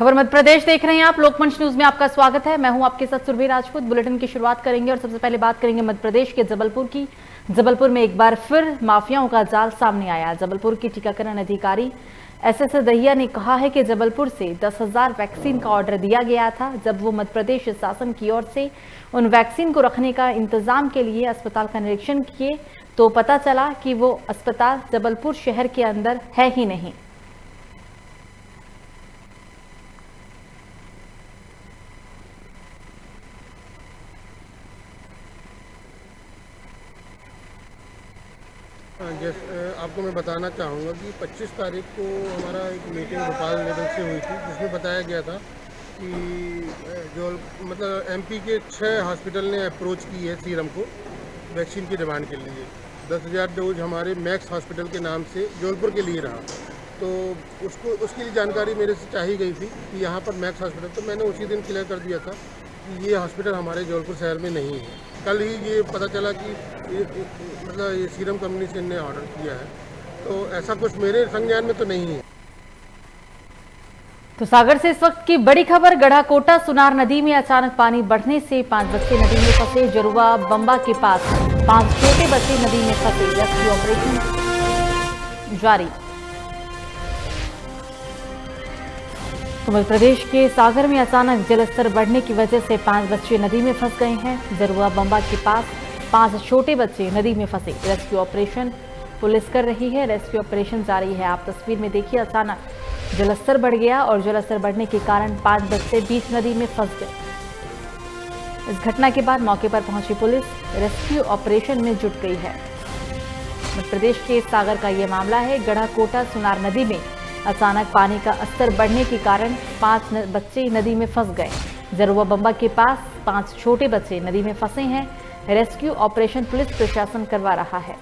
खबर मध्य प्रदेश देख रहे हैं आप। लोकमंच न्यूज में आपका स्वागत है। मैं हूं आपके साथ सुरभि राजपूत। बुलेटिन की शुरुआत करेंगे और सबसे पहले बात करेंगे मध्य प्रदेश के जबलपुर की। जबलपुर में एक बार फिर माफियाओं का जाल सामने आया। जबलपुर के टीकाकरण अधिकारी एसएस दहिया ने कहा है कि जबलपुर से 10,000 वैक्सीन का ऑर्डर दिया गया था। जब वो मध्य प्रदेश शासन की ओर से उन वैक्सीन को रखने का इंतजाम के लिए अस्पताल का निरीक्षण किए तो पता चला कि वो अस्पताल जबलपुर शहर के अंदर है ही नहीं। आपको मैं बताना चाहूँगा कि 25 तारीख को हमारा एक मीटिंग भोपाल लेवल से हुई थी, जिसमें बताया गया था कि जो मतलब एमपी के 6 हॉस्पिटल ने अप्रोच की है सीरम को वैक्सीन की डिमांड के लिए। 10,000 डोज हमारे मैक्स हॉस्पिटल के नाम से जबलपुर के लिए रहा, तो उसके लिए जानकारी मेरे से चाही गई थी कि यहाँ पर मैक्स हॉस्पिटल, तो मैंने उसी दिन क्लियर कर दिया था कि ये हॉस्पिटल हमारे जबलपुर शहर में नहीं है। कल ही ये पता चला कि ये सीरम कंपनी से इन्हें ऑर्डर किया है, तो ऐसा कुछ मेरे संज्ञान में तो नहीं है। तो सागर से इस वक्त की बड़ी खबर। गढ़ाकोटा सुनार नदी में अचानक पानी बढ़ने से 5 बच्चे नदी में फंसे। जरुआ बंबा के पास 5 छोटे बच्चे नदी में फंसे। रेस्क्यू ऑपरेशन जारी। तो मध्य प्रदेश के सागर में अचानक जलस्तर बढ़ने की वजह से 5 बच्चे नदी में फंस गए हैं। जरुआ बंबा के पास 5 छोटे बच्चे नदी में फंसे। रेस्क्यू ऑपरेशन पुलिस कर रही है। रेस्क्यू ऑपरेशन जारी है। आप तस्वीर में देखिए, अचानक जलस्तर बढ़ गया और जलस्तर बढ़ने के कारण 5 बच्चे बीच नदी में फंस गए। इस घटना के बाद मौके पर पहुंची पुलिस रेस्क्यू ऑपरेशन में जुट गई है। मध्य प्रदेश के सागर का यह मामला है। गढ़ाकोटा सुनार नदी में अचानक पानी का स्तर बढ़ने के कारण 5 बच्चे नदी में फंस गए। जरुआ बंबा के पास 5 छोटे बच्चे नदी में फंसे हैं। रेस्क्यू ऑपरेशन पुलिस प्रशासन करवा रहा है।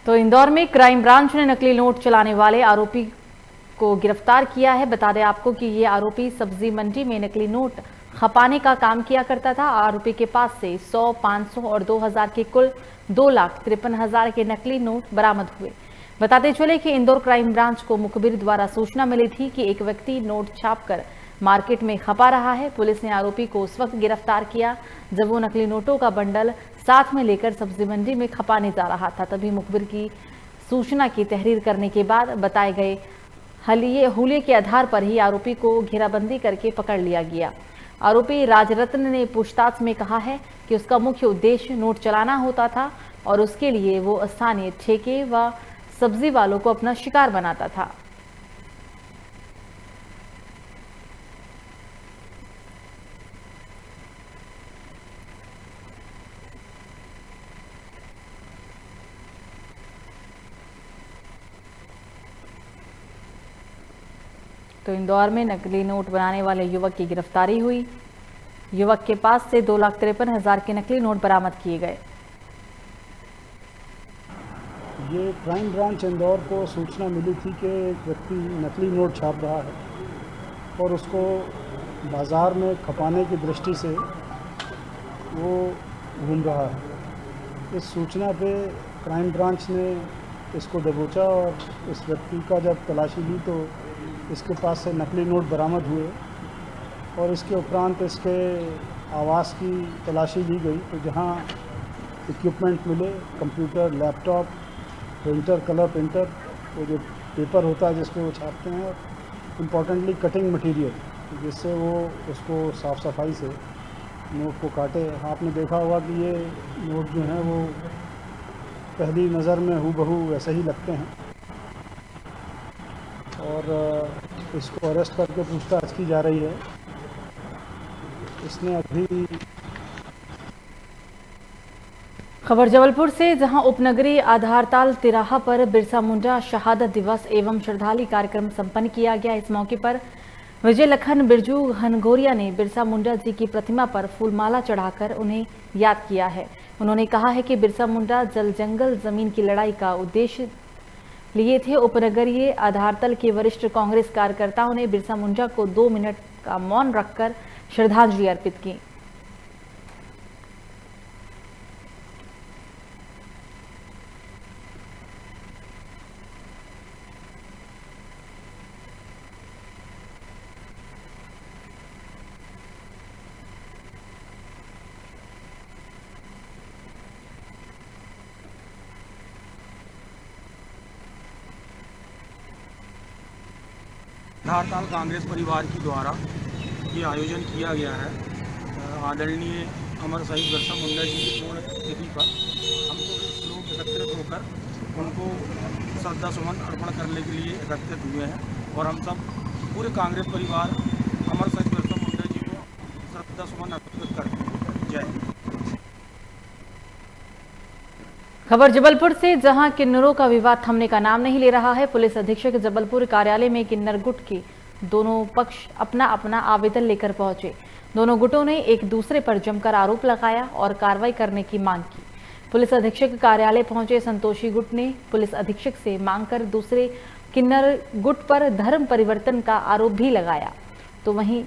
तो इंदौर में क्राइम ब्रांच ने नकली नोट चलाने वाले आरोपी को गिरफ्तार किया है। बता दें आपको कि ये आरोपी सब्जी मंडी में नकली नोट खपाने का काम किया करता था। आरोपी के पास से 100, 500 और 2,000 के कुल 2,53,000 के नकली नोट बरामद हुए। बताते चले कि इंदौर क्राइम ब्रांच को मुखबिर द्वारा सूचना मिली थी कि एक व्यक्ति नोट छापकर मार्केट में खपा रहा है। पुलिस ने आरोपी को उस वक्त गिरफ्तार किया जब वो नकली नोटों का बंडल साथ में लेकर सब्जी मंडी में खपाने जा रहा था। तभी मुखबिर की सूचना की तहरीर करने के बाद बताए गए हुलिये के आधार पर ही आरोपी को घेराबंदी करके पकड़ लिया गया। आरोपी राजरत्न ने पूछताछ में कहा है कि उसका मुख्य उद्देश्य नोट चलाना होता था और उसके लिए वो स्थानीय ठेके व सब्जी वालों को अपना शिकार बनाता था। तो इंदौर में नकली नोट बनाने वाले युवक की गिरफ्तारी हुई। युवक के पास से 2,53,000 के नकली नोट बरामद किए गए। ये क्राइम ब्रांच इंदौर को सूचना मिली थी कि एक व्यक्ति नकली नोट छाप रहा है और उसको बाज़ार में खपाने की दृष्टि से वो घूम रहा है। इस सूचना पे क्राइम ब्रांच ने इसको दबोचा और इस व्यक्ति का जब तलाशी ली तो इसके पास से नकली नोट बरामद हुए और इसके उपरांत इसके आवास की तलाशी ली गई। तो जहां इक्विपमेंट मिले, computer, laptop, printer, colour printer, वो जो पेपर होता है जिसको वो छापते हैं, और इम्पॉर्टेंटली कटिंग मटेरियल, जिससे वो उसको साफ़ सफाई से नोट को काटे। आपने देखा होगा कि ये नोट जो हैं वो पहली नज़र में हूबहू वैसे ही लगते हैं और इसको अरेस्ट करके पूछताछ की जा रही है। इसने अभी खबर जबलपुर से, जहां उपनगरीय आधारताल तिराहा पर बिरसा मुंडा शहादत दिवस एवं श्रद्धांजलि कार्यक्रम संपन्न किया गया। इस मौके पर विजय लखन बिरजू हनगोरिया ने बिरसा मुंडा जी की प्रतिमा पर फूलमाला चढ़ाकर उन्हें याद किया है। उन्होंने कहा है कि बिरसा मुंडा जल जंगल जमीन की लड़ाई का उद्देश्य लिए थे। उपनगरीय आधारतल के वरिष्ठ कांग्रेस कार्यकर्ताओं ने बिरसा मुंडा को 2 मिनट का मौन रखकर श्रद्धांजलि अर्पित की। धारताल कांग्रेस परिवार के द्वारा ये आयोजन किया गया है। आदरणीय अमर शहीद बिरसा मुंडा जी की पूर्ण तिथि पर हम सब लोग एकत्रित होकर उनको श्रद्धा सुमन अर्पण करने के लिए एकत्रित हुए हैं और हम सब पूरे कांग्रेस परिवार अमर शहीद बिरसा मुंडा जी को श्रद्धा सुमन अर्पित करते हैं। जय हिंद। खबर जबलपुर से, जहां किन्नरों का विवाद थमने का नाम नहीं ले रहा है। पुलिस अधीक्षक जबलपुर कार्यालय में किन्नर गुट के दोनों पक्ष अपना अपना आवेदन लेकर पहुंचे। दोनों गुटों ने एक दूसरे पर जमकर आरोप लगाया और कार्रवाई करने की मांग की। पुलिस अधीक्षक कार्यालय पहुंचे संतोषी गुट ने पुलिस अधीक्षक से मांग कर दूसरे किन्नर गुट पर धर्म परिवर्तन का आरोप भी लगाया। तो वहीं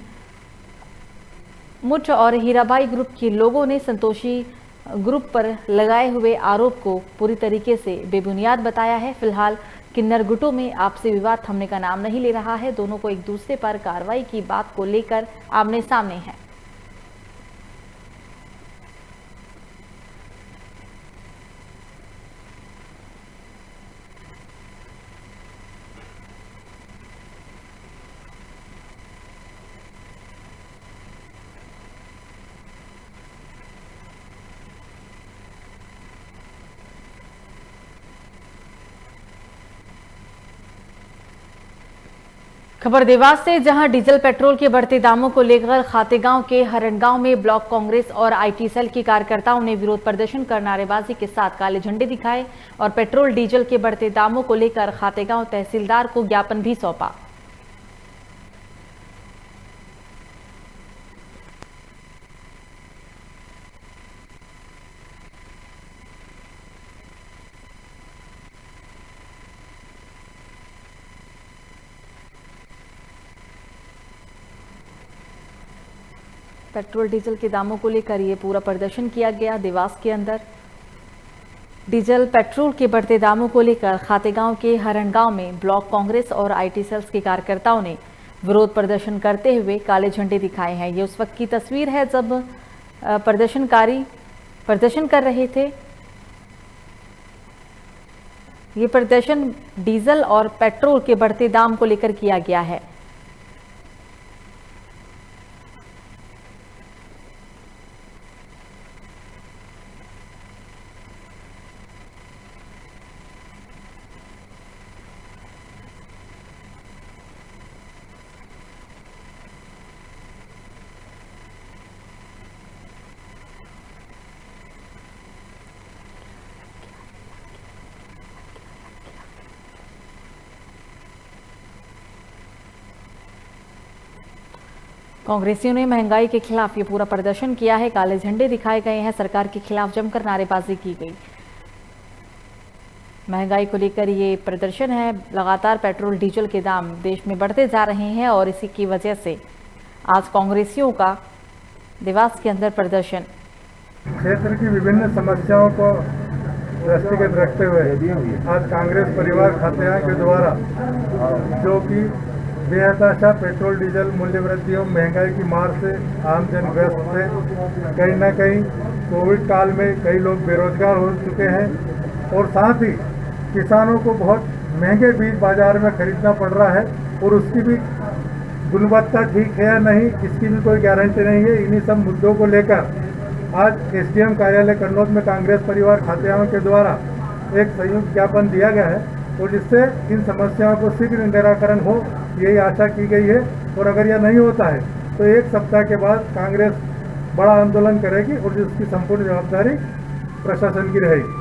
मुठ और हीराबाई ग्रुप के लोगों ने संतोषी ग्रुप पर लगाए हुए आरोप को पूरी तरीके से बेबुनियाद बताया है। फिलहाल किन्नर गुटों में आपसी विवाद थमने का नाम नहीं ले रहा है। दोनों को एक दूसरे पर कार्रवाई की बात को लेकर आमने सामने है। खबर देवास से, जहां डीजल पेट्रोल के बढ़ते दामों को लेकर खातेगांव के हरणगांव में ब्लॉक कांग्रेस और आईटी सेल के कार्यकर्ताओं ने विरोध प्रदर्शन कर नारेबाजी के साथ काले झंडे दिखाए और पेट्रोल डीजल के बढ़ते दामों को लेकर खातेगांव तहसीलदार को ज्ञापन भी सौंपा। पेट्रोल डीजल के दामों को लेकर ये पूरा प्रदर्शन किया गया देवास के अंदर। डीजल पेट्रोल के बढ़ते दामों को लेकर खातेगांव के हरणगांव में ब्लॉक कांग्रेस और आईटी सेल्स के कार्यकर्ताओं ने विरोध प्रदर्शन करते हुए काले झंडे दिखाए हैं। ये उस वक्त की तस्वीर है जब प्रदर्शनकारी प्रदर्शन कर रहे थे। ये प्रदर्शन डीजल और पेट्रोल के बढ़ते दाम को लेकर किया गया है। कांग्रेसियों ने महंगाई के खिलाफ ये पूरा प्रदर्शन किया है। काले झंडे दिखाए गए हैं। सरकार के खिलाफ जमकर नारेबाजी की गई। महंगाई को लेकर ये प्रदर्शन है। लगातार पेट्रोल डीजल के दाम देश में बढ़ते जा रहे हैं और इसी की वजह से आज कांग्रेसियों का देवास के अंदर प्रदर्शन। क्षेत्र की विभिन्न समस्याओं को दृष्टिगत रखते हुए आज कांग्रेस परिवार खातेगांव के द्वारा जो कि बेहताशा पेट्रोल डीजल मूल्य वृद्धियों महंगाई की मार से आम जन ग्रस्त थे। कहीं ना कहीं कोविड काल में कई लोग बेरोजगार हो चुके हैं और साथ ही किसानों को बहुत महंगे बीज बाजार में खरीदना पड़ रहा है और उसकी भी गुणवत्ता ठीक है या नहीं इसकी भी कोई गारंटी नहीं है। इन्हीं सब मुद्दों को लेकर आज एसडीएम कार्यालय कन्नौज में कांग्रेस परिवार खातेगांव के द्वारा एक संयुक्त ज्ञापन दिया गया है और जिससे इन समस्याओं को शीघ्र निराकरण हो यही आशा की गई है। और अगर यह नहीं होता है तो एक सप्ताह के बाद कांग्रेस बड़ा आंदोलन करेगी और जिसकी संपूर्ण जवाबदारी प्रशासन की रहेगी।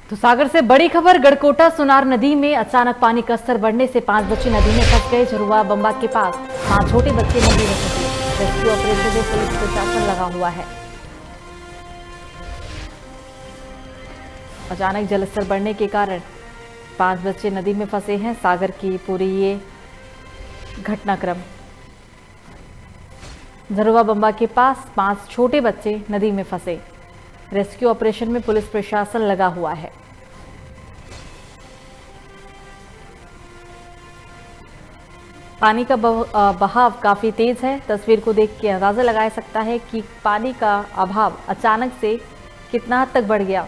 तो सागर से बड़ी खबर, गढ़कोटा सुनार नदी में अचानक पानी का स्तर बढ़ने से 5 बच्चे नदी में फंस गए। झरुआ बम्बा के पास 5 छोटे बच्चे नदी में फंसे। रेस्क्यू ऑपरेशन में पुलिस प्रशासन लगा हुआ है। अचानक जलस्तर बढ़ने के कारण 5 बच्चे नदी में फंसे हैं। सागर की पूरी ये घटनाक्रम। झरुआ बंबा के पास 5 छोटे बच्चे नदी में फंसे। रेस्क्यू ऑपरेशन में पुलिस प्रशासन लगा हुआ है। पानी का बहाव काफी तेज है। तस्वीर को देख के अंदाजा लगाया सकता है कि पानी का अभाव अचानक से कितना हद तक बढ़ गया।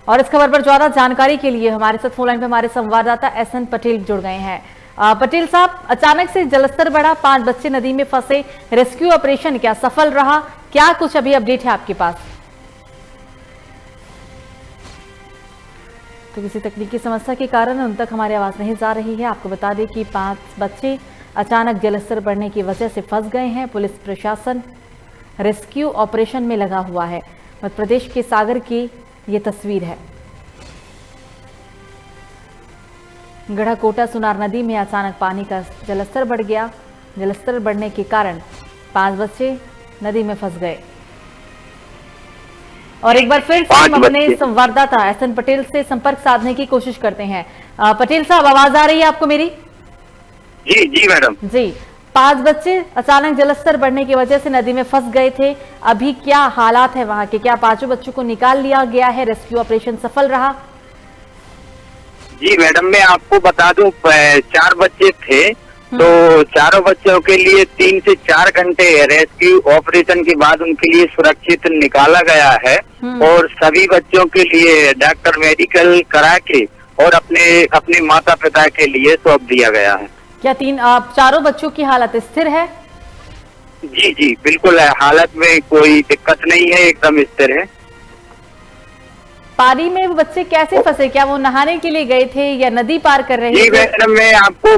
और इस खबर पर ज्यादा जानकारी के लिए हमारे साथ फोन लाइन पे हमारे संवाददाता SN पटेल जुड़ गए हैं। पटेल साहब, अचानक से जलस्तर बढ़ा, 5 बच्चे नदी में फंसे, रेस्क्यू ऑपरेशन क्या सफल रहा? क्या कुछ अभी अपडेट है आपके पास? तो किसी तकनीकी समस्या के कारण उन तक हमारी आवाज नहीं जा रही है। आपको बता दें कि 5 बच्चे अचानक जलस्तर बढ़ने की वजह से फंस गए हैं। पुलिस प्रशासन रेस्क्यू ऑपरेशन में लगा हुआ है। मध्य प्रदेश के सागर की ये तस्वीर है। गढ़ाकोटा सुनार नदी में अचानक पानी का जलस्तर बढ़ गया। जलस्तर बढ़ने के कारण 5 बच्चे नदी में फंस गए। और एक बार फिर से हम अपने संवाददाता SN पटेल से संपर्क साधने की कोशिश करते हैं। पटेल साहब, आवाज आ रही है आपको मेरी? जी मैडम जी। 5 बच्चे अचानक जलस्तर बढ़ने की वजह से नदी में फंस गए थे। अभी क्या हालात है वहां के? क्या 5 बच्चों को निकाल लिया गया है? रेस्क्यू ऑपरेशन सफल रहा? जी मैडम, मैं आपको बता दूं, 4 बच्चे थे, तो चारों बच्चों के लिए 3 से 4 घंटे रेस्क्यू ऑपरेशन के बाद उनके लिए सुरक्षित निकाला गया है। और सभी बच्चों के लिए डॉक्टर मेडिकल करा के और अपने माता पिता के लिए सौंप दिया गया है। क्या चारों बच्चों की हालत स्थिर है? जी बिल्कुल है, हालत में कोई दिक्कत नहीं है, एकदम स्थिर है। पानी में वो बच्चे कैसे फंसे? क्या वो नहाने के लिए गए थे या नदी पार कर रहे थे? जी मैडम, मैं आपको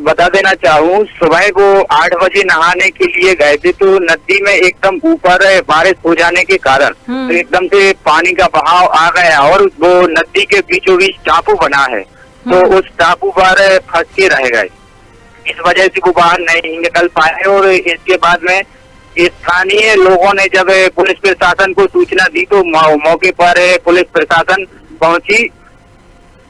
बता देना चाहूँ, सुबह वो 8 बजे नहाने के लिए गए थे, तो नदी में एकदम ऊपर बारिश हो जाने के कारण तो एकदम से पानी का बहाव आ गया और वो नदी के बीचों बीच टापू बना है, तो उस टापू पर फंस के रह गए। इस वजह से वो बाहर नहीं निकल पाए। और इसके बाद में स्थानीय लोगों ने जब पुलिस प्रशासन को सूचना दी तो मौके पर पुलिस प्रशासन पहुंची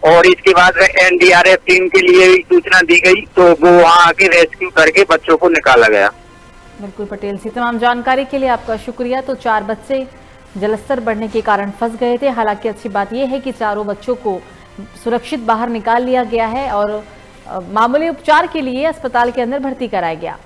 और इसके बाद NDRF टीम के लिए भी सूचना दी गई, तो वो वहां आके रेस्क्यू करके बच्चों को निकाला गया। बिल्कुल पटेल जी, तमाम जानकारी के लिए आपका शुक्रिया। तो 4 बच्चे जलस्तर बढ़ने के कारण फंस गए थे। हालांकि अच्छी बात यह है कि चारों बच्चों को सुरक्षित बाहर निकाल लिया गया है और मामूली उपचार के लिए अस्पताल के अंदर भर्ती कराया गया।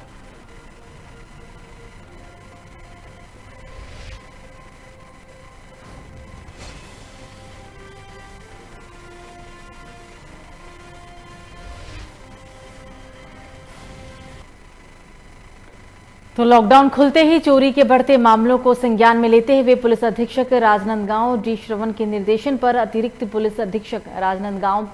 तो लॉकडाउन खुलते ही चोरी के बढ़ते मामलों को संज्ञान में लेते हुए पुलिस अधीक्षक राजनांदगांव डी श्रवण के निर्देशन पर अतिरिक्त पुलिस अधीक्षक राजनांदगांव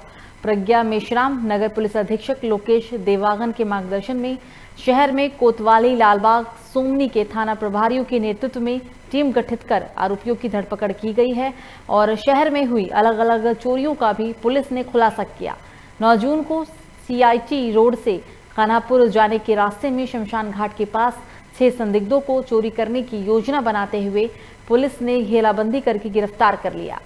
प्रज्ञा मेश्राम, नगर पुलिस अधीक्षक लोकेश देवागन के मार्गदर्शन में शहर में कोतवाली, लालबाग, सोमनी के थाना प्रभारियों के नेतृत्व में टीम गठित कर आरोपियों की धरपकड़ की गई है। और शहर में हुई अलग अलग चोरियों का भी पुलिस ने खुलासा किया। 9 जून को CIT रोड से खानापुर जाने के रास्ते में शमशान घाट के पास 6 संदिग्धों को चोरी करने की योजना बनाते हुए पुलिस ने घेराबंदी करके गिरफ्तार कर लिया।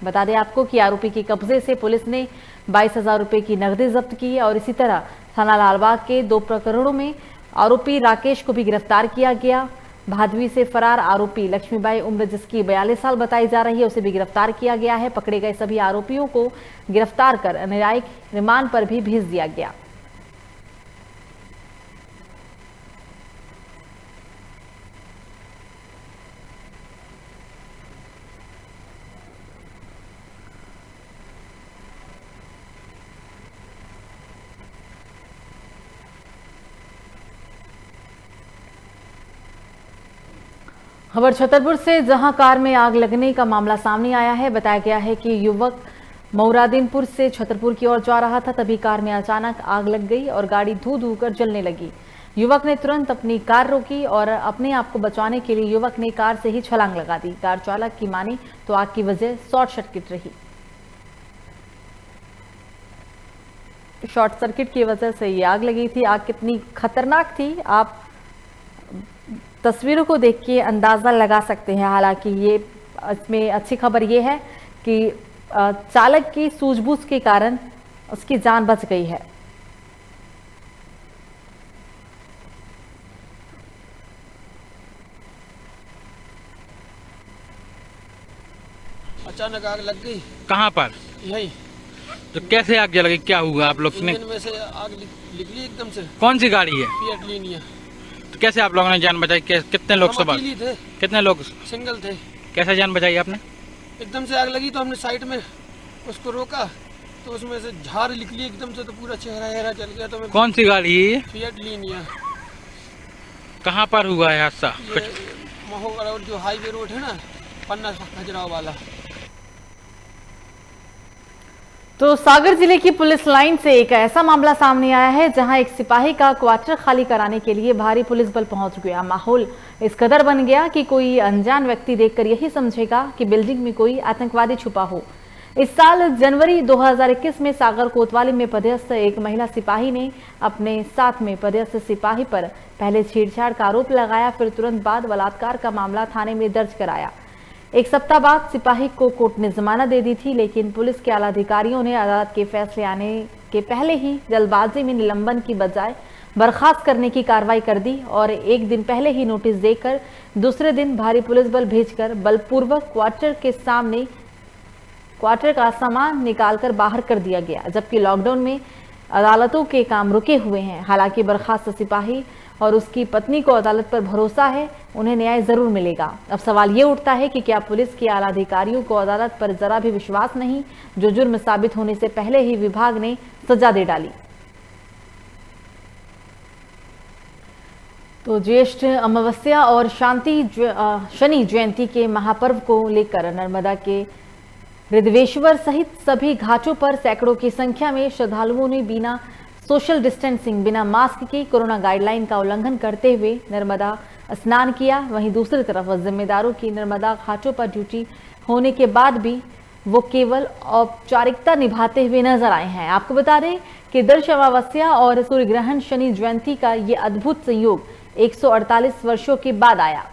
बता दें आपको कि आरोपी के कब्जे से पुलिस ने 22,000 रुपए की नकदी जब्त की है। और इसी तरह थाना लालबाग के 2 प्रकरणों में आरोपी राकेश को भी गिरफ्तार किया गया। भादवी से फरार आरोपी लक्ष्मीबाई, उम्र जिसकी 42 साल बताई जा रही है, उसे भी गिरफ्तार किया गया है। पकड़े गए सभी आरोपियों को गिरफ्तार कर न्यायिक रिमांड पर भी भेज दिया गया। खबर छतरपुर से, जहां कार में आग लगने का मामला सामने आया है। बताया गया है कि युवक मौरादीनपुर से छतरपुर की ओर जा रहा था, तभी कार में अचानक आग लग गई और गाड़ी धू कर जलने लगी। युवक ने तुरंत अपनी कार रोकी और अपने आप को बचाने के लिए युवक ने कार से ही छलांग लगा दी। कार चालक की माने तो आग की वजह शॉर्ट सर्किट रही। शॉर्ट सर्किट की वजह से ये आग लगी थी। आग कितनी खतरनाक थी आप तस्वीरों को देख के अंदाजा लगा सकते हैं। हालांकि ये इसमें अच्छी खबर ये है कि चालक की सूझबूझ के कारण उसकी जान बच गई है। अचानक आग लग गई। कहाँ पर? यही तो कैसे आग जल गई, क्या हुआ आप लोग ने? इंजन में से आग निकली एकदम से। कौन सी गाड़ी है? फिएट लिनिया। तो कैसे आप लोगों ने जान बचाई? कितने लोग हम सवार अकेले थे, कितने लोग? सिंगल थे। कैसे जान बचाई आपने? एकदम से आग लगी तो हमने साइड में उसको रोका तो उसमें से झाड़ निकली एकदम से, तो पूरा चेहरा जल गया। तो मैं कौन सी गाड़ी है ये? फिएट लिनिया। कहाँ पर हुआ है हादसा? ये महोगढ़ रोड, जो हाईवे रोड है ना, पन्ना खजुराहो वाला। तो सागर जिले की पुलिस लाइन से एक ऐसा मामला सामने आया है जहां एक सिपाही का क्वार्टर खाली कराने के लिए भारी पुलिस बल पहुंच गया। माहौल इस कदर बन गया कि कोई अनजान व्यक्ति देखकर यही समझेगा कि बिल्डिंग में कोई आतंकवादी छुपा हो। इस साल जनवरी 2021 में सागर कोतवाली में पदस्थ एक महिला सिपाही ने अपने साथ में पदस्थ सिपाही पर पहले छेड़छाड़ का आरोप लगाया, फिर तुरंत बाद बलात्कार का मामला थाने में दर्ज कराया। एक सप्ताह बाद सिपाही को कोर्ट ने जमानत दे दी थी, लेकिन पुलिस के आला अधिकारियों ने अदालत के फैसले आने के पहले ही जल्दबाजी में निलंबन की बजाय बर्खास्त करने की कार्रवाई कर दी और एक दिन पहले ही नोटिस देकर दूसरे दिन भारी पुलिस बल भेजकर बलपूर्वक क्वार्टर का सामान निकालकर बाहर कर दिया गया। जबकि लॉकडाउन में अदालतों के काम रुके हुए हैं। हालांकि बर्खास्त सिपाही और उसकी पत्नी को अदालत पर भरोसा है, उन्हें न्याय जरूर मिलेगा। अब सवाल ये उठता है कि क्या पुलिस के आला अधिकारियों को अदालत पर जरा भी विश्वास नहीं, जो जुर्म साबित होने से पहले ही विभाग ने सजा दे डाली। तो ज्येष्ठ अमावस्या और शनि जयंती के महापर्व को लेकर नर्मदा के रिद्धवेश्वर सहित सभी घाटों पर सैकड़ों की संख्या में श्रद्धालुओं ने बिना सोशल डिस्टेंसिंग, बिना मास्क की कोरोना गाइडलाइन का उल्लंघन करते हुए नर्मदा स्नान किया। वहीं दूसरी तरफ जिम्मेदारों की नर्मदा घाटों पर ड्यूटी होने के बाद भी वो केवल औपचारिकता निभाते हुए नजर आए हैं। आपको बता दें कि दर्श अमावस्या और सूर्य ग्रहण शनि जयंती का ये अद्भुत संयोग 148 वर्षों के बाद आया।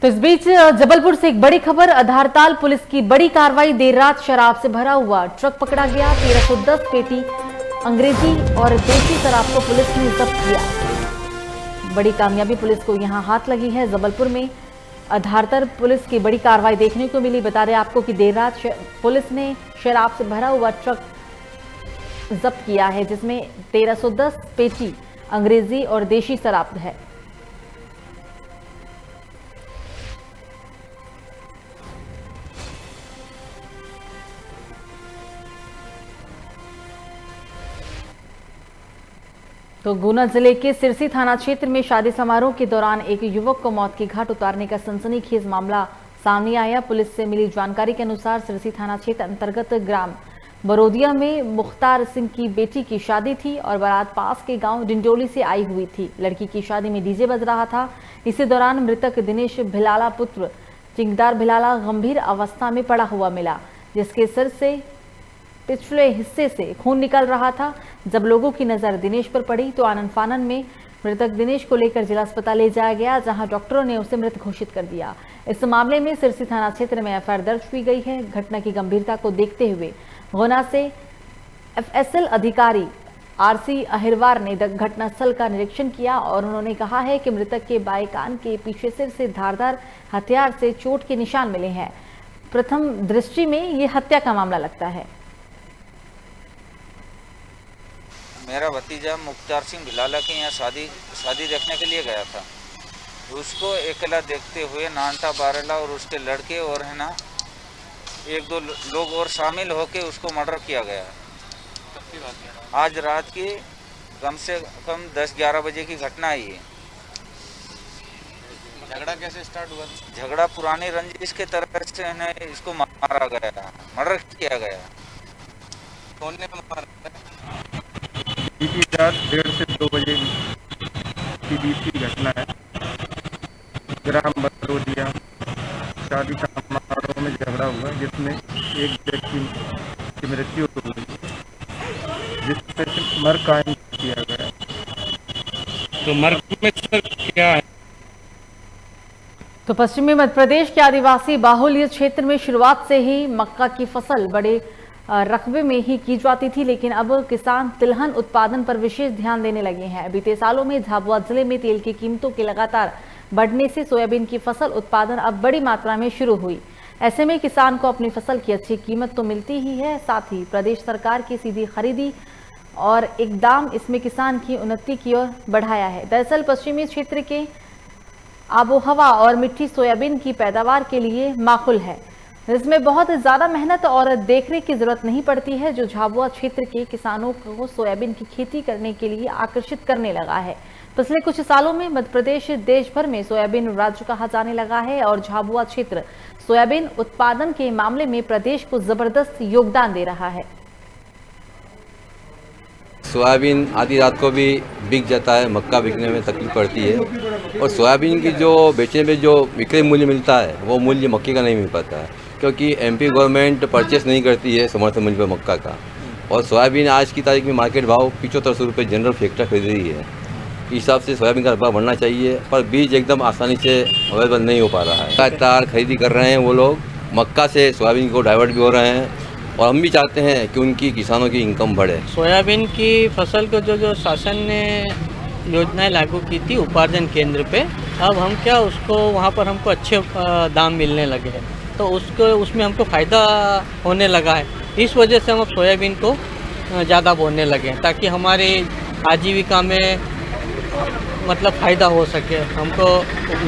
तो इस बीच जबलपुर से एक बड़ी खबर, आधारताल पुलिस की बड़ी कार्रवाई। देर रात शराब से भरा हुआ ट्रक पकड़ा गया। 1310 पेटी अंग्रेजी और देसी शराब को पुलिस ने जब्त किया। बड़ी कामयाबी पुलिस को यहां हाथ लगी है। जबलपुर में आधारताल पुलिस की बड़ी कार्रवाई देखने को मिली। बता दें आपको कि देर रात पुलिस ने शराब से भरा हुआ ट्रक जब्त किया है, जिसमें 1310 पेटी अंग्रेजी और देशी शराब है। तो गुना जिले के सिरसी थाना क्षेत्र में शादी समारोह के दौरान एक युवक को मौत की घाट उतारने का सनसनीखेज मामला सामने आया। पुलिस से मिली जानकारी के अनुसार सिरसी थाना क्षेत्र अंतर्गत ग्राम बरोदिया में मुख्तार सिंह की बेटी की शादी थी और बारात पास के गांव डिंडोली से आई हुई थी। लड़की की शादी में डीजे बज रहा था। इसी दौरान मृतक दिनेश भिलाला पुत्र चिंगदार भिलाला गंभीर अवस्था में पड़ा हुआ मिला, जिसके सिर से पिछले हिस्से से खून निकल रहा था। जब लोगों की नजर दिनेश पर पड़ी तो आनन फानन में मृतक दिनेश को लेकर जिला अस्पताल ले जाया गया, जहां डॉक्टरों ने उसे मृत घोषित कर दिया। इस मामले में सिरसी थाना क्षेत्र में एफआईआर दर्ज की गई है। घटना की गंभीरता को देखते हुए गुना से एफएसएल अधिकारी आरसी अहिरवार ने घटनास्थल का निरीक्षण किया और उन्होंने कहा है कि मृतक के बाएं कान के पीछे सिर से धारदार हथियार से चोट के निशान मिले हैं। प्रथम दृष्टि में ये हत्या का मामला लगता है। मेरा भतीजा मुख्तार सिंह भिलाला के यहाँ शादी देखने के लिए गया था। उसको अकेला देखते हुए नानटा बारेला और उसके लड़के और है ना एक दो लोग और शामिल होके उसको मर्डर किया गया। आज रात की कम से कम 10-11 बजे की घटना है ये। झगड़ा कैसे स्टार्ट हुआ? झगड़ा पुरानी रंजिश के तरफ से है ना इसको मारा गया, मर्डर किया गया। कौन ने मारा? बीती रात 1:30 से 2 बजे की बीच की घटना है। ग्राम बरोदिया शादी समारोह में झगड़ा हुआ, जिसमें एक व्यक्ति की मृत्यु हुई, जिससे मर्ग कायम किया गया। तो मर्ग में क्या है? तो पश्चिमी मध्य प्रदेश के आदिवासी बाहुल्य क्षेत्र में शुरुआत से ही मक्का की फसल बड़े रकबे में ही की जाती थी, लेकिन अब किसान तिलहन उत्पादन पर विशेष ध्यान देने लगे हैं। बीते सालों में झाबुआ जिले में तेल की कीमतों के लगातार बढ़ने से सोयाबीन की फसल उत्पादन अब बड़ी मात्रा में शुरू हुई। ऐसे में किसान को अपनी फसल की अच्छी कीमत तो मिलती ही है, साथ ही प्रदेश सरकार की सीधी खरीदी और इकदाम इसमें किसान की उन्नति की ओर बढ़ाया है। दरअसल पश्चिमी क्षेत्र के आबोहवा और मिट्टी सोयाबीन की पैदावार के लिए माकूल है, इसमें बहुत ज़्यादा मेहनत और देखरेख की जरूरत नहीं पड़ती है, जो झाबुआ क्षेत्र के किसानों को सोयाबीन की खेती करने के लिए आकर्षित करने लगा है। पिछले कुछ सालों में मध्य प्रदेश देश भर में सोयाबीन राज्य कहा जाने लगा है और झाबुआ क्षेत्र सोयाबीन उत्पादन के मामले में प्रदेश को जबरदस्त योगदान दे रहा है। सोयाबीन आधी रात को भी बिक जाता है, मक्का बिकने में तकलीफ पड़ती है और सोयाबीन की जो बेचने में जो विक्रय मूल्य मिलता है वो मूल्य मक्के का नहीं मिल पाता है, क्योंकि एमपी गवर्नमेंट परचेस नहीं करती है समर्थन मूल्य पर मक्का का। और सोयाबीन आज की तारीख में मार्केट भाव 7500 रुपये जनरल फैक्टर खरीद रही है। इस हिसाब से सोयाबीन का भाव बढ़ना चाहिए, पर बीज एकदम आसानी से अवेलेबल नहीं हो पा रहा है। लगातार खरीदी कर रहे हैं वो लोग, मक्का से सोयाबीन को डाइवर्ट भी हो रहे हैं और हम भी चाहते हैं कि उनकी किसानों की इनकम बढ़े। सोयाबीन की फसल को जो शासन ने योजनाएं लागू की थी उपार्जन केंद्र पे, अब हम क्या उसको वहाँ पर हमको अच्छे दाम मिलने लगे हैं, तो उसमें हमको फ़ायदा होने लगा है। इस वजह से हम अब सोयाबीन को ज़्यादा बोने लगे हैं, ताकि हमारी आजीविका में मतलब फ़ायदा हो सके, हमको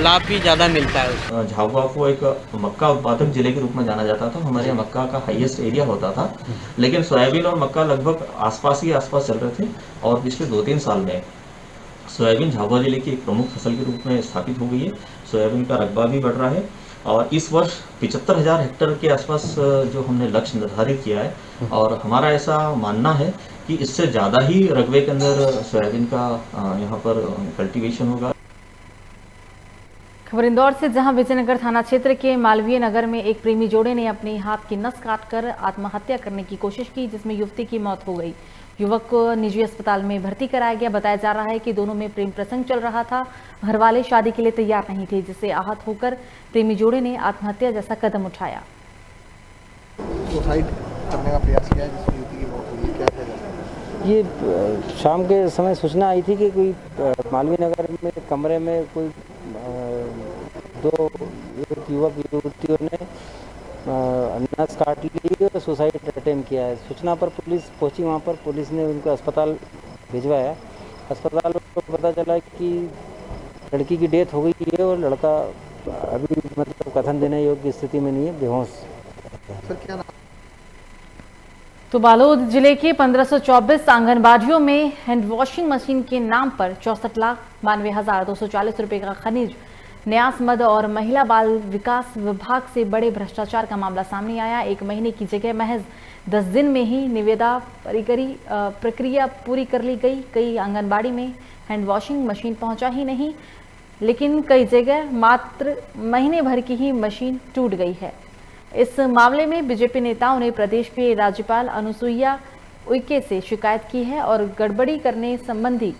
लाभ भी ज़्यादा मिलता है। झाबुआ को एक मक्का उत्पादक जिले के रूप में जाना जाता था। हमारे यहाँ मक्का का हाईएस्ट एरिया होता था, लेकिन सोयाबीन और मक्का लगभग आसपास चल रहे थे और पिछले 2-3 साल में सोयाबीन झाबुआ जिले की एक प्रमुख फसल के रूप में स्थापित हो गई है। सोयाबीन का रकबा भी बढ़ रहा है और इस वर्ष 75,000 हेक्टेयर के आसपास जो हमने लक्ष्य निर्धारित किया है और हमारा ऐसा मानना है कि इससे ज़्यादा ही रकबे के अंदर सोयाबीन का यहाँ पर कल्टीवेशन होगा। खबर इंदौर से, जहां विजयनगर थाना क्षेत्र के मालवीय नगर में एक प्रेमी जोड़े ने अपने हाथ की नस काटकर आत्महत्या करने की कोशिश की, जिसमें युवती की मौत हो गई। युवक को निजी अस्पताल में भर्ती कराया गया। बताया जा रहा है कि दोनों में प्रेम प्रसंग चल रहा था। घरवाले शादी के लिए तैयार नहीं थे, जिससे आहत होकर प्रेमी जोड़े ने आत्महत्या जैसा कदम उठाया। सुसाइड करने का प्रयास किया जिसमें युवती की मौत हुई। क्या कहा जाता है? ये शाम के समय सूचना आई थी कि कोई मालवीय नगर में कमरे में कोई 2 युवक युवतियों ने नस काट ली और सुसाइड अटेम्प्ट किया है। सूचना पर पुलिस पहुंची, वहां पर पुलिस ने उनको अस्पताल भिजवाया। अस्पताल को पता चला कि लड़की की डेथ हो गई है और लड़का अभी मतलब कथन देने योग्य स्थिति में नहीं है, बेहोश। सर क्या नाम? तो बालोद जिले के 1524 आंगनबाड़ियों में हैंड वॉशिंग मशीन के नाम पर 64,92,240 रुपए का खनिज न्यास मद और महिला बाल विकास विभाग से बड़े भ्रष्टाचार का मामला सामने आया। 1 महीने की जगह महज 10 दिन में ही निविदा प्रक्रिया पूरी कर ली गई। कई आंगनबाड़ी में हैंड वॉशिंग मशीन पहुंचा ही नहीं, लेकिन कई जगह मात्र महीने भर की ही मशीन टूट गई है। इस मामले में बीजेपी नेताओं ने प्रदेश के राज्यपाल अनुसुईया उइके से शिकायत की है और गड़बड़ी करने संबंधी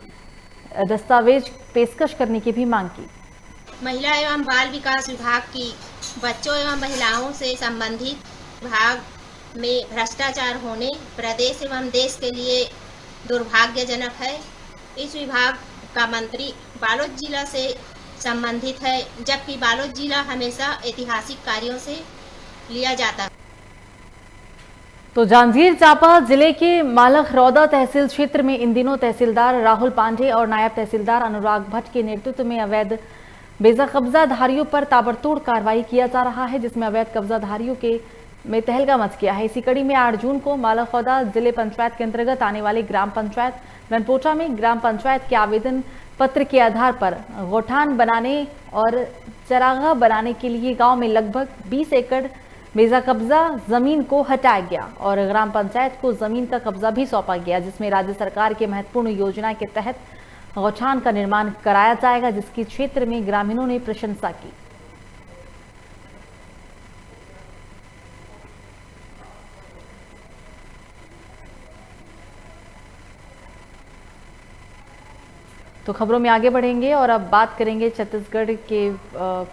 दस्तावेज पेशकश करने की भी मांग की। महिला एवं बाल विकास विभाग की बच्चों एवं महिलाओं से संबंधित विभाग में भ्रष्टाचार होने प्रदेश एवं देश के लिए दुर्भाग्यजनक है। इस विभाग का मंत्री बालोद जिला से संबंधित है, जबकि बालोद जिला हमेशा ऐतिहासिक कार्यों से लिया जाता। तो जांजगीर चांपा जिले के मालखरौदा तहसील क्षेत्र में इन दिनों तहसीलदार राहुल पांडे और नायब तहसीलदार अनुराग भट्ट के नेतृत्व में अवैध बेजा कब्जाधारियों पर ताबड़तोड़ कार्रवाई किया जा रहा है, जिसमें अवैध कब्जाधारियों के में तहलका मच गया है। इसी कड़ी में 8 जून को मालखरौदा जिले पंचायत के अंतर्गत आने वाले ग्राम पंचायत रनपोटा में ग्राम पंचायत के आवेदन पत्र के आधार पर गौठान बनाने और चरागाह बनाने के लिए गांव में लगभग 20 एकड़ बेजा कब्जा जमीन को हटाया गया और ग्राम पंचायत को जमीन का कब्जा भी सौंपा गया, जिसमें राज्य सरकार के महत्वपूर्ण योजना के तहत गौठान का निर्माण कराया जाएगा, जिसकी क्षेत्र में ग्रामीणों ने प्रशंसा की। तो खबरों में आगे बढ़ेंगे और अब बात करेंगे छत्तीसगढ़ के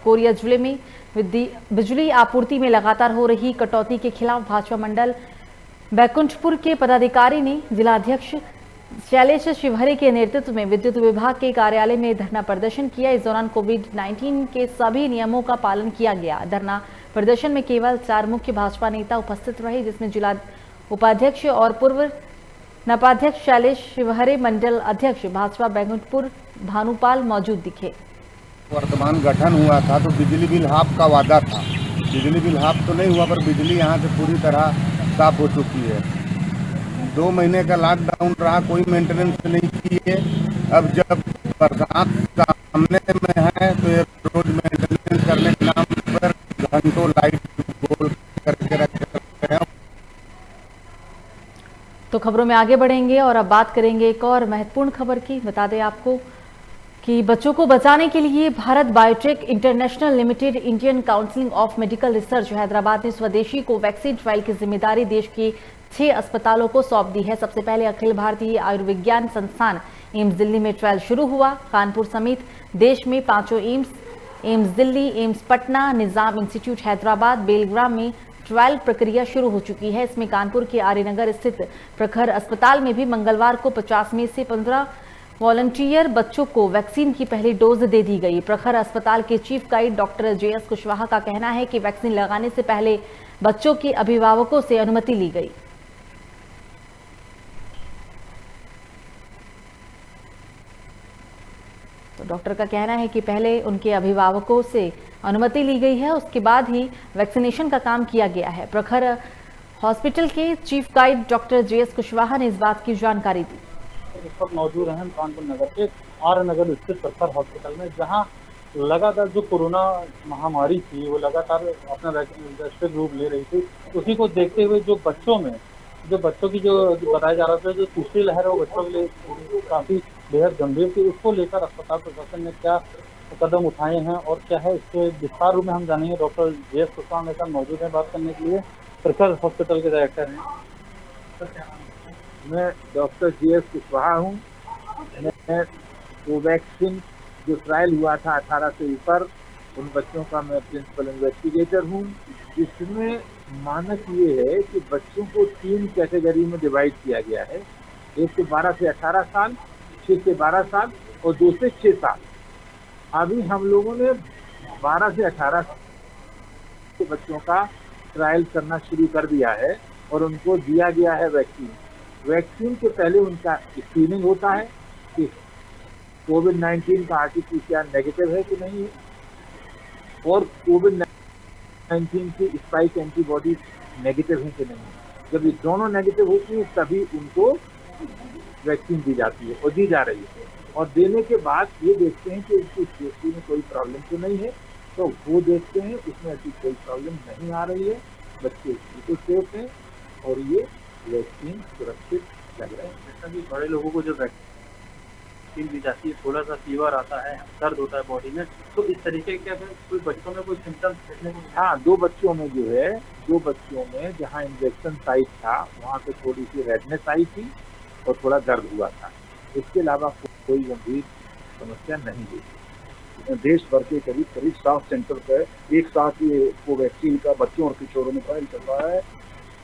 कोरिया जिले में बिजली आपूर्ति में लगातार हो रही कटौती के खिलाफ भाजपा मंडल बैकुंठपुर के पदाधिकारी ने जिलाध्यक्ष शैलेश शिवहरे के नेतृत्व में विद्युत विभाग के कार्यालय में धरना प्रदर्शन किया। इस दौरान कोविड-19 के सभी नियमों का पालन किया गया। धरना प्रदर्शन में केवल 4 मुख्य भाजपा नेता उपस्थित रहे, जिसमें जिला उपाध्यक्ष और पूर्व नपाध्यक्ष शैलेश शिवहरे, मंडल अध्यक्ष भाजपा बैकुंठपुर भानुपाल मौजूद दिखे। वर्तमान गठन हुआ था तो बिजली बिल हाफ का वादा था। बिजली बिल हाफ तो नहीं हुआ, पर बिजली यहाँ से पूरी तरह साफ हो चुकी है। 2 महीने का लॉकडाउन रहा, कोई मेंटेनेंस नहीं की है। अब जब बरसात सामने में है तो ये रोज मेंटेनेंस करने के नाम पर घंटों लाइट गोल करके रखे हैं। तो खबरों में आगे बढ़ेंगे और अब बात करेंगे एक और महत्वपूर्ण खबर की। बता दें आपको कि बच्चों को बचाने के लिए Bharat biotech international limited, Indian council of medical research Hyderabad ने स्वदेशी कोवैक्सीन ट्रायल की जिम्मेदारी देश के 6 अस्पतालों को सौंप दी है। सबसे पहले अखिल भारतीय आयुर्विज्ञान संस्थान एम्स दिल्ली में ट्रायल शुरू हुआ। कानपुर समेत देश में 5 एम्स दिल्ली, एम्स पटना, निजाम इंस्टीट्यूट हैदराबाद, बेलग्राम में ट्रायल प्रक्रिया शुरू हो चुकी है। इसमें कानपुर के आर्यनगर स्थित प्रखर अस्पताल में भी मंगलवार को 50 में से 15 वॉलंटियर बच्चों को वैक्सीन की पहली डोज दे दी गई। प्रखर अस्पताल के chief guide doctor JS Kushwaha का कहना है कि वैक्सीन लगाने से पहले बच्चों के अभिभावकों से अनुमति ली गई। तो डॉक्टर का कहना है कि पहले उनके अभिभावकों से अनुमति ली गई है, उसके बाद ही वैक्सीनेशन का काम किया गया है। प्रखर हॉस्पिटल के chief guide doctor JS Kushwaha ने इस बात की जानकारी दी। इस वक्त मौजूद हैं हम कानपुर नगर के आर्यनगर स्थित प्रखर हॉस्पिटल में, जहां लगातार जो कोरोना महामारी थी वो लगातार अपना वैश्विक रूप ले रही थी। उसी को देखते हुए जो बच्चों की जो बताया जा रहा था जो तीसरी लहर है वो बच्चों के लिए काफ़ी बेहद गंभीर थी, उसको लेकर अस्पताल प्रशासन ने क्या कदम उठाए हैं और क्या है, इसके विस्तार रूप में हम जानेंगे। डॉक्टर JS कुशवाहा मेरे साथ मौजूद हैं बात करने के लिए, प्रखर हॉस्पिटल के डायरेक्टर हैं। मैं डॉक्टर JS कुशवाहा हूँ। मैं कोवैक्सीन जो ट्रायल हुआ था 18 से ऊपर उन बच्चों का मैं प्रिंसिपल इन्वेस्टिगेटर हूँ। इसमें मानक ये है कि बच्चों को 3 कैटेगरी में डिवाइड किया गया है, 1 से 12 से 18 साल, 6 से 12 साल और 2 से 6 साल। अभी हम लोगों ने 12 से 18 के बच्चों का ट्रायल करना शुरू कर दिया है और उनको दिया गया है वैक्सीन। वैक्सीन के पहले उनका स्क्रीनिंग होता है कि कोविड-19 का RT-PCR नेगेटिव है कि नहीं है और कोविड-19 की स्पाइक एंटीबॉडीज नेगेटिव है कि नहीं है। जब ये दोनों नेगेटिव होती है तभी उनको वैक्सीन दी जाती है और दी जा रही है। और देने के बाद ये देखते हैं कि उनकी सेफ्टी में कोई प्रॉब्लम तो नहीं है, तो वो देखते हैं उसमें ऐसी कोई प्रॉब्लम नहीं आ रही है, बच्चे बिल्कुल सेफ हैं और ये वैक्सीन सुरक्षित लग रहा है। जैसा कि बड़े लोगों को जो वैक्सीन दी जाती है, थोड़ा सा फीवर आता है, दर्द होता है बॉडी में, तो इस तरीके के कोई बच्चों में कोई सिम्टम्स देखने को? हाँ, 2 बच्चों में जो है, 2 बच्चों में जहाँ इंजेक्शन साइट था वहाँ पे थोड़ी सी रेडनेस आई थी और थोड़ा दर्द हुआ था। इसके अलावा कोई गंभीर समस्या नहीं हुई। देश भर के करीब 60 सेंटर पर एक साथ ये कोवैक्सीन का बच्चों और किशोरों में ट्रायल चल रहा है।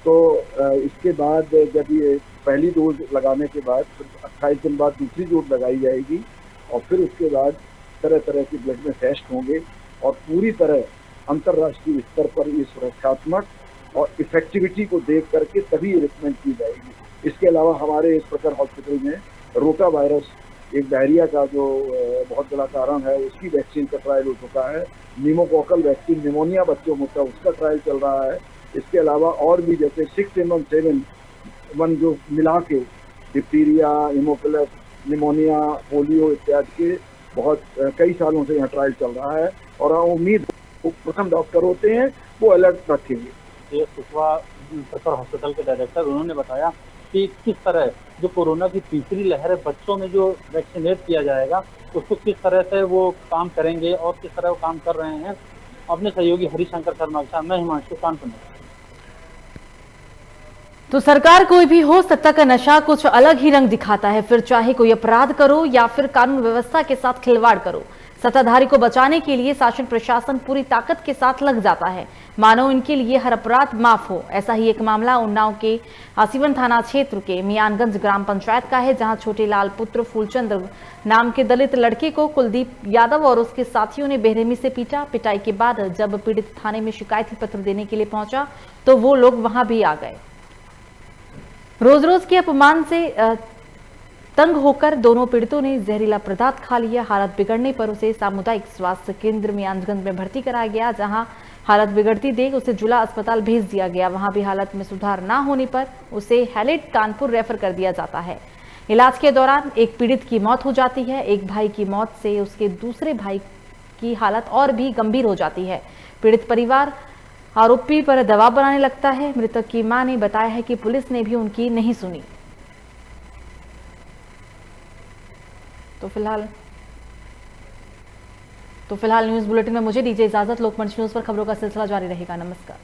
तो इसके बाद जब ये पहली डोज लगाने के बाद 28 दिन बाद दूसरी डोज लगाई जाएगी और फिर उसके बाद तरह तरह के ब्लड में टेस्ट होंगे और पूरी तरह अंतर्राष्ट्रीय स्तर पर ये सुरक्षात्मक और इफेक्टिविटी को देख करके तभी रिकमेंड की जाएगी। इसके अलावा हमारे इस प्रखर हॉस्पिटल में रोटा वायरस, एक डायरिया का जो बहुत बड़ा कारण है, उसकी वैक्सीन का ट्रायल हो चुका है। न्यूमोकोकल वैक्सीन, निमोनिया बच्चों में होता है, उसका ट्रायल चल रहा है। इसके अलावा और भी जैसे 6-7 जो मिला के डिप्टीरिया, हिमोफिलस, निमोनिया, पोलियो इत्यादि के बहुत कई सालों से यहाँ ट्रायल चल रहा है और उम्मीद प्रथम डॉक्टर होते हैं वो अलर्ट रखेंगे। JS कुशवाहा प्रखर हॉस्पिटल के डायरेक्टर, उन्होंने बताया कि किस तरह जो कोरोना की तीसरी लहर है बच्चों में जो वैक्सीनेट किया जाएगा उसको किस तरह से वो काम करेंगे और किस तरह वो काम कर रहे हैं। अपने सहयोगी हरिशंकर शर्मा के साथ मैं हिमांशु, कानपुर। तो सरकार कोई भी हो, सत्ता का नशा कुछ अलग ही रंग दिखाता है, फिर चाहे कोई अपराध करो या फिर कानून व्यवस्था के साथ खिलवाड़ करो। सत्ताधारी को बचाने के लिए शासन प्रशासन पूरी ताकत के साथ लग जाता है, मानो इनके लिए हर अपराध माफ हो। ऐसा ही एक मामला उन्नाव के आसीवन थाना क्षेत्र के मियानगंज ग्राम पंचायत का है, जहां छोटे लाल पुत्र फूलचंद नाम के दलित लड़के को कुलदीप यादव और उसके साथियों ने बेरहमी से पीटा। पिटाई के बाद जब पीड़ित थाने में शिकायती पत्र देने के लिए पहुंचा तो वो लोग वहां भी आ गए। रोज रोज के अपमान से तंग होकर दोनों पीड़ितों ने जहरीला पदार्थ खा लिया। हालत बिगड़ने पर उसे सामुदायिक स्वास्थ्य केंद्र मियानगंज में भर्ती कराया गया, जहां हालत बिगड़ती देख उसे जिला अस्पताल भेज दिया गया। वहां भी हालत में सुधार ना होने पर उसे हैलेट कानपुर रेफर कर दिया जाता है। इलाज के दौरान एक पीड़ित की मौत हो जाती है। एक भाई की मौत से उसके दूसरे भाई की हालत और भी गंभीर हो जाती है। पीड़ित परिवार आरोपी पर दबाव बनाने लगता है। मृतक की मां ने बताया है कि पुलिस ने भी उनकी नहीं सुनी। तो फिलहाल न्यूज बुलेटिन में मुझे दीजिए इजाजत। लोकमंच न्यूज पर खबरों का सिलसिला जारी रहेगा। नमस्कार।